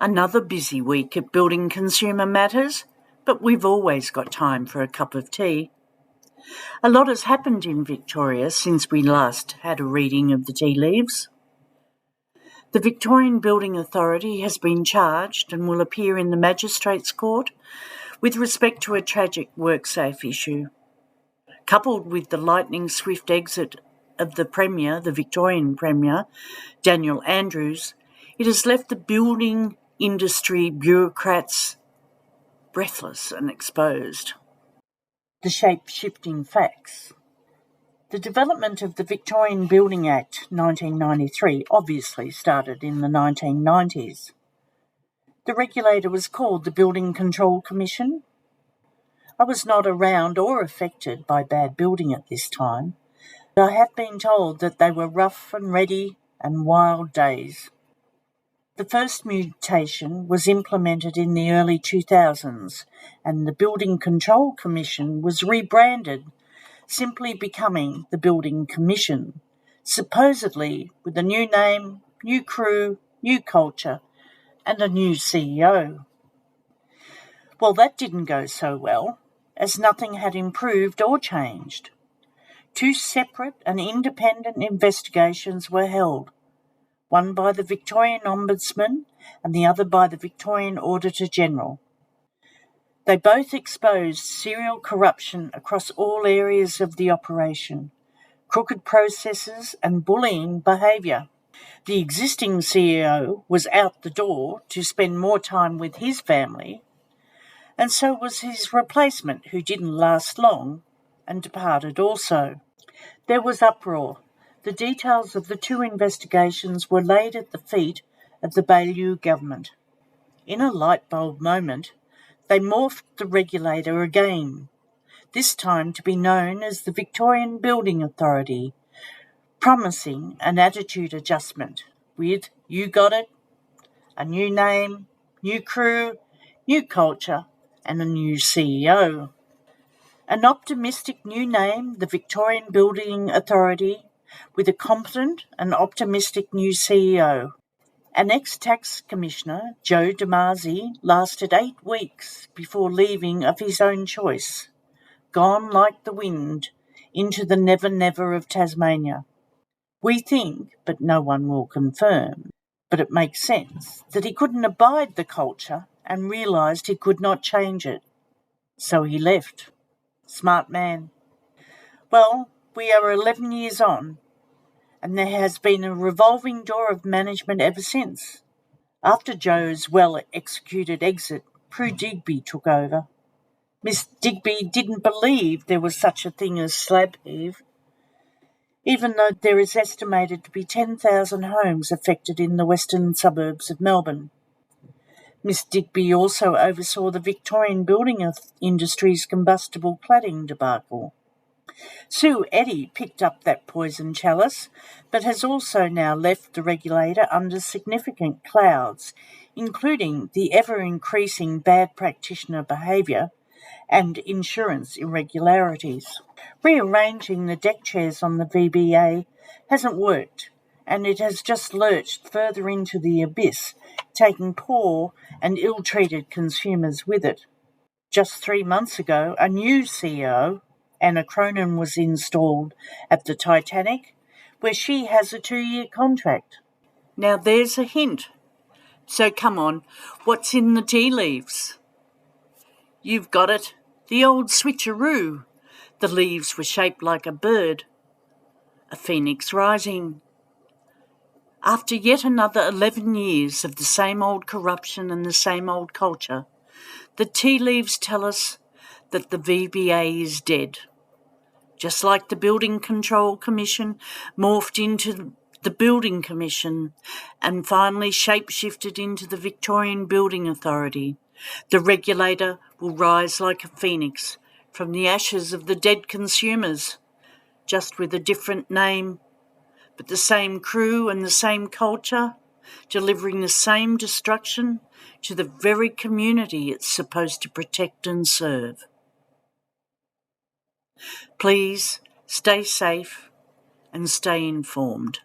Another busy week at Building Consumer Matters, but we've always got time for a cup of tea. A lot has happened in Victoria since we last had a reading of the tea leaves. The Victorian Building Authority has been charged and will appear in the Magistrates Court with respect to a tragic WorkSafe issue. Coupled with the lightning-swift exit of the Premier, the Victorian Premier, Daniel Andrews, it has left the building industry bureaucrats breathless and exposed. The shape-shifting facts. The development of the Victorian Building Act 1993 obviously started in the 1990s. The regulator was called the Building Control Commission. I was not around or affected by bad building at this time, but I have been told that they were rough and ready and wild days. The first mutation was implemented in the early 2000s, and the Building Control Commission was rebranded, simply becoming the Building Commission, supposedly with a new name, new crew, new culture, and a new CEO. Well, that didn't go so well, as nothing had improved or changed. Two separate and independent investigations were held, one by the Victorian Ombudsman and the other by the Victorian Auditor General. They both exposed serial corruption across all areas of the operation, crooked processes and bullying behaviour. The existing CEO was out the door to spend more time with his family, and so was his replacement, who didn't last long and departed also. There was uproar. The details of the two investigations were laid at the feet of the Baillieu government. In a light bulb moment, they morphed the regulator again, this time to be known as the Victorian Building Authority, promising an attitude adjustment with, you got it, a new name, new crew, new culture, and a new CEO. An optimistic new name, the Victorian Building Authority, with a competent and optimistic new CEO. An ex-tax commissioner, Joe DeMasi, lasted 8 weeks before leaving of his own choice, gone like the wind into the never-never of Tasmania. We think, but no one will confirm, but it makes sense, that he couldn't abide the culture and realised he could not change it. So he left. Smart man. Well, we are 11 years on, and there has been a revolving door of management ever since. After Joe's well-executed exit, Prue Digby took over. Miss Digby didn't believe there was such a thing as slab heave, even though there is estimated to be 10,000 homes affected in the western suburbs of Melbourne. Miss Digby also oversaw the Victorian building industry's combustible cladding debacle. Sue Eddy picked up that poison chalice, but has also now left the regulator under significant clouds, including the ever-increasing bad practitioner behaviour and insurance irregularities. Rearranging the deck chairs on the VBA hasn't worked, and it has just lurched further into the abyss, taking poor and ill-treated consumers with it. Just 3 months ago, a new CEO, Anna Cronin, was installed at the Titanic, where she has a 2-year contract. Now there's a hint. So come on, what's in the tea leaves? You've got it, the old switcheroo. The leaves were shaped like a bird, a phoenix rising. After yet another 11 years of the same old corruption and the same old culture, the tea leaves tell us that the VBA is dead. Just like the Building Control Commission morphed into the Building Commission and finally shape-shifted into the Victorian Building Authority, the regulator will rise like a phoenix from the ashes of the dead consumers, just with a different name, but the same crew and the same culture, delivering the same destruction to the very community it's supposed to protect and serve. Please stay safe and stay informed.